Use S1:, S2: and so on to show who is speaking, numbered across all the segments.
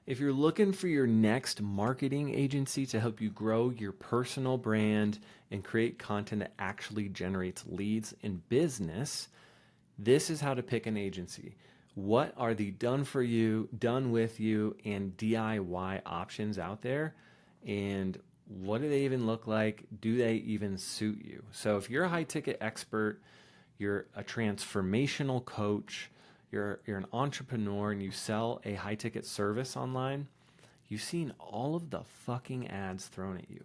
S1: If you're looking for your next marketing agency to help you grow your personal brand and create content that actually generates leads in business, this is how to pick an agency. What are the done for you, done with you, and DIY options out there? And what do they even look like? Do they even suit you? So if you're a high ticket expert, you're a transformational coach, you're an entrepreneur and you sell a high ticket service online, you've seen all of the fucking ads thrown at you.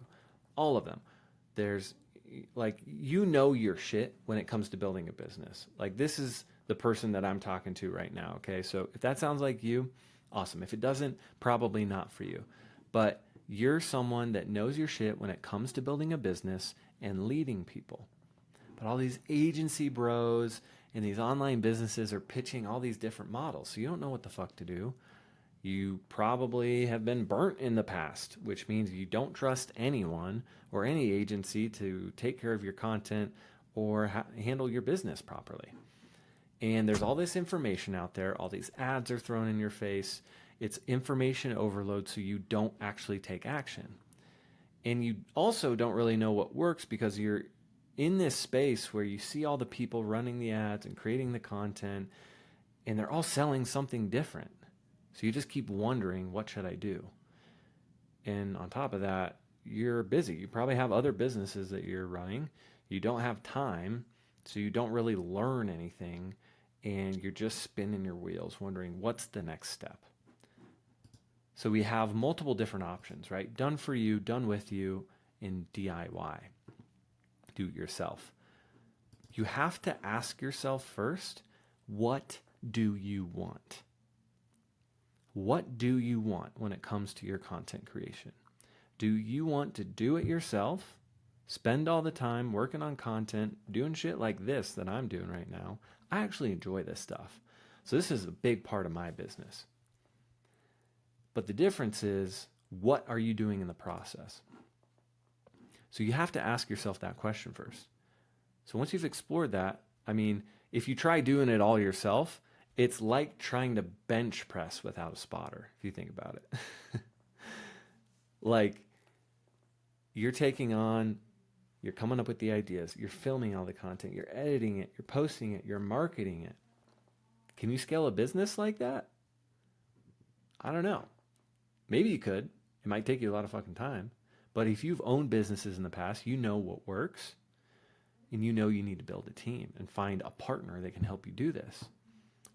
S1: All of them. There's like, you know your shit when it comes to building a business. Like, this is the person that I'm talking to right now, okay? So if that sounds like you, awesome. If it doesn't, probably not for you. But you're someone that knows your shit when it comes to building a business and leading people. But all these agency bros and these online businesses are pitching all these different models. So you don't know what the fuck to do. You probably have been burnt in the past, which means you don't trust anyone or any agency to take care of your content or handle your business properly. And there's all this information out there. All these ads are thrown in your face. It's information overload, so you don't actually take action. And you also don't really know what works because you're in this space where you see all the people running the ads and creating the content, and they're all selling something different. So you just keep wondering, what should I do? And on top of that, you're busy. You probably have other businesses that you're running. You don't have time, so you don't really learn anything, and you're just spinning your wheels wondering what's the next step. So we have multiple different options, right? Done for you, done with you, in DIY. Do it yourself. You have to ask yourself first, what do you want? What do you want when it comes to your content creation? Do you want to do it yourself? Spend all the time working on content, doing shit like this that I'm doing right now. I actually enjoy this stuff. So this is a big part of my business. But the difference is, what are you doing in the process? So you have to ask yourself that question first. So once you've explored that, I mean, if you try doing it all yourself, it's like trying to bench press without a spotter, if you think about it. Like, you're coming up with the ideas, you're filming all the content, you're editing it, you're posting it, you're marketing it. Can you scale a business like that? I don't know. Maybe you could. It might take you a lot of fucking time. But if you've owned businesses in the past, you know what works. And you know you need to build a team and find a partner that can help you do this.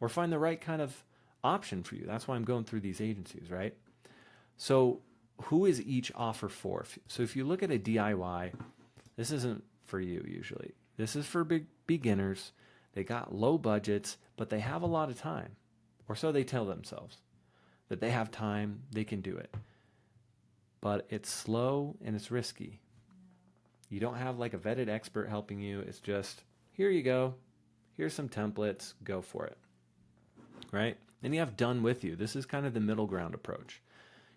S1: Or find the right kind of option for you. That's why I'm going through these agencies, right? So who is each offer for? So if you look at a DIY, this isn't for you usually. This is for big beginners. They got low budgets, but they have a lot of time. Or so they tell themselves. That they have time, they can do it. But it's slow and it's risky. You don't have like a vetted expert helping you. It's just, here you go. Here's some templates. Go for it. Right? Then you have done with you. This is kind of the middle ground approach.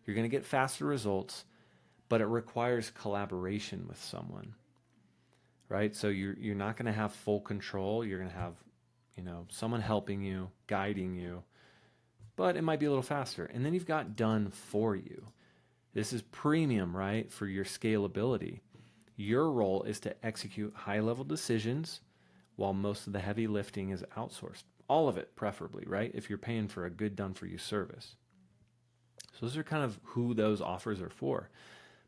S1: You're going to get faster results, but it requires collaboration with someone. Right? So you're not going to have full control. You're going to have, someone helping you, guiding you, but it might be a little faster. And then you've got done for you. This is premium, right? For your scalability. Your role is to execute high-level decisions while most of the heavy lifting is outsourced. All of it, preferably, right? If you're paying for a good done-for-you service. So those are kind of who those offers are for.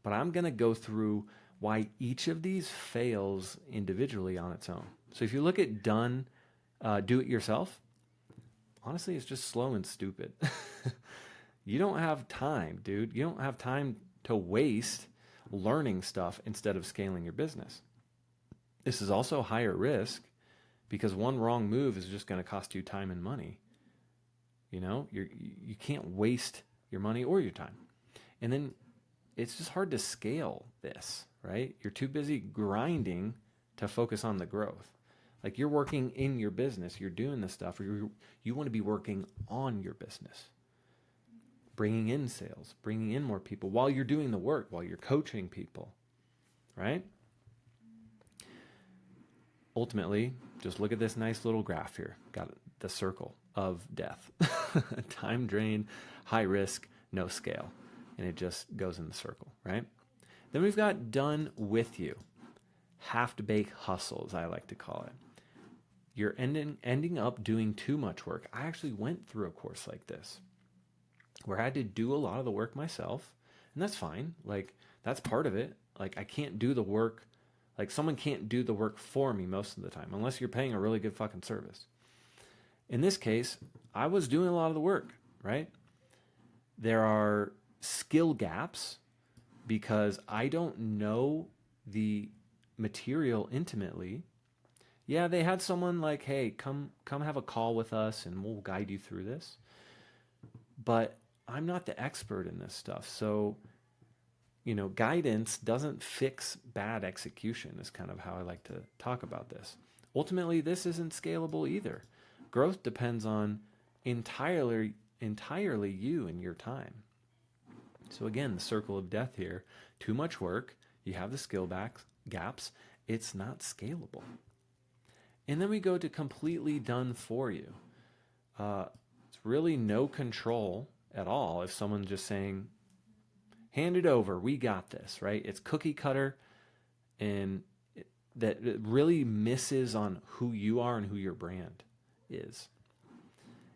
S1: But I'm going to go through why each of these fails individually on its own. So if you look at done, do it yourself, honestly, it's just slow and stupid. You don't have time, dude. You don't have time to waste learning stuff instead of scaling your business. This is also higher risk because one wrong move is just going to cost you time and money. You can't waste your money or your time. And then it's just hard to scale this, right? You're too busy grinding to focus on the growth. Like, you're working in your business, you're doing this stuff, or you want to be working on your business. Bringing in sales, bringing in more people while you're doing the work, while you're coaching people, right? Ultimately, just look at this nice little graph here. Got the circle of death. Time drain, high risk, no scale. And it just goes in the circle, right? Then we've got done with you. Half-baked hustle, as I like to call it. You're ending up doing too much work. I actually went through a course like this where I had to do a lot of the work myself, and that's fine. Like, that's part of it. Like, I can't do the work. Like, someone can't do the work for me most of the time, unless you're paying a really good fucking service. In this case, I was doing a lot of the work, right? There are skill gaps because I don't know the material intimately. Yeah, they had someone like, hey, come have a call with us and we'll guide you through this. But I'm not the expert in this stuff. So, guidance doesn't fix bad execution is kind of how I like to talk about this. Ultimately, this isn't scalable either. Growth depends on entirely you and your time. So again, the circle of death here. Too much work. You have the skill gaps. It's not scalable. And then we go to completely done for you. It's really no control at all if someone's just saying, hand it over, we got this, right? It's cookie cutter, and that it really misses on who you are and who your brand is.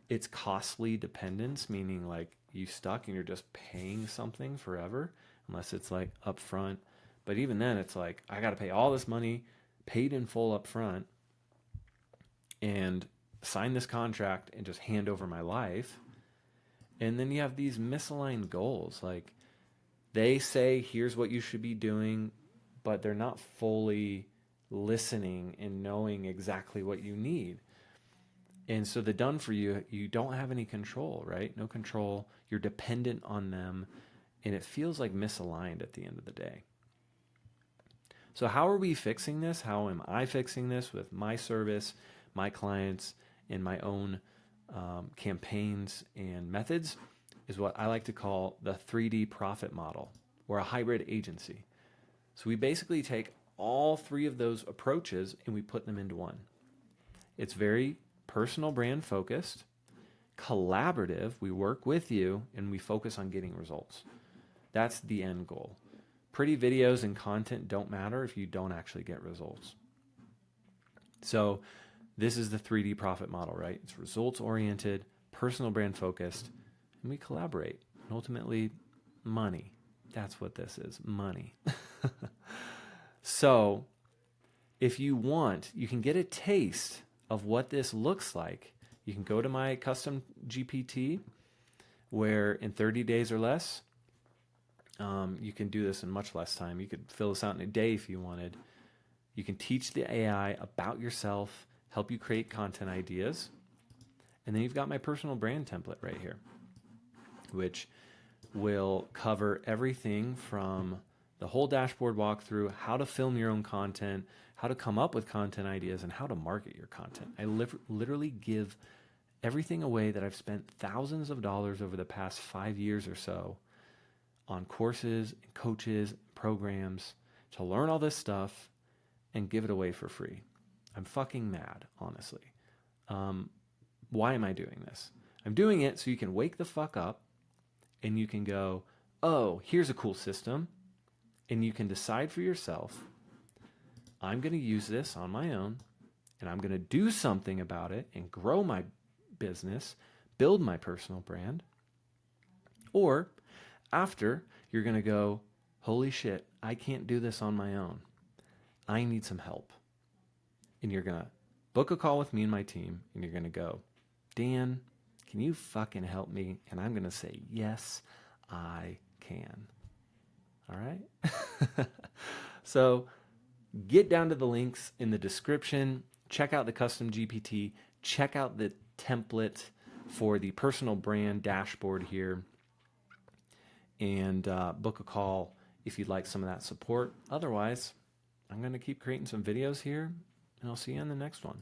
S1: It's costly dependence, meaning like you stuck and you're just paying something forever, unless it's like upfront. But even then, it's like, I got to pay all this money, paid in full upfront, and sign this contract and just hand over my life. And then you have these misaligned goals. Like, they say, here's what you should be doing, but they're not fully listening and knowing exactly what you need. And so the done for you, you don't have any control, right? No control. You're dependent on them. And it feels like misaligned at the end of the day. So how are we fixing this? How am I fixing this with my service, my clients, and my own campaigns and methods? Is what I like to call the 3D profit model, or a hybrid agency. So we basically take all three of those approaches and we put them into one. It's very personal brand focused, collaborative. We work with you and we focus on getting results. That's the end goal. Pretty videos and content don't matter if you don't actually get results. So this is the 3D profit model, right? It's results oriented, personal brand focused, and we collaborate. And ultimately, money. That's what this is, money. So if you want, you can get a taste of what this looks like. You can go to my custom GPT, where in 30 days or less, you can do this in much less time. You could fill this out in a day if you wanted. You can teach the AI about yourself, help you create content ideas. And then you've got my personal brand template right here, which will cover everything from the whole dashboard walkthrough, how to film your own content, how to come up with content ideas, and how to market your content. I literally give everything away that I've spent thousands of dollars over the past 5 years or so on courses, and coaches, programs to learn all this stuff and give it away for free. I'm fucking mad, honestly. Why am I doing this? I'm doing it so you can wake the fuck up and you can go, oh, here's a cool system. And you can decide for yourself, I'm going to use this on my own and I'm going to do something about it and grow my business, build my personal brand. Or after, you're going to go, holy shit, I can't do this on my own. I need some help. And you're going to book a call with me and my team, and you're going to go, Dan, can you fucking help me? And I'm going to say, yes, I can. All right? So get down to the links in the description. Check out the custom GPT. Check out the template for the personal brand dashboard here. And book a call if you'd like some of that support. Otherwise, I'm going to keep creating some videos here, and I'll see you on the next one.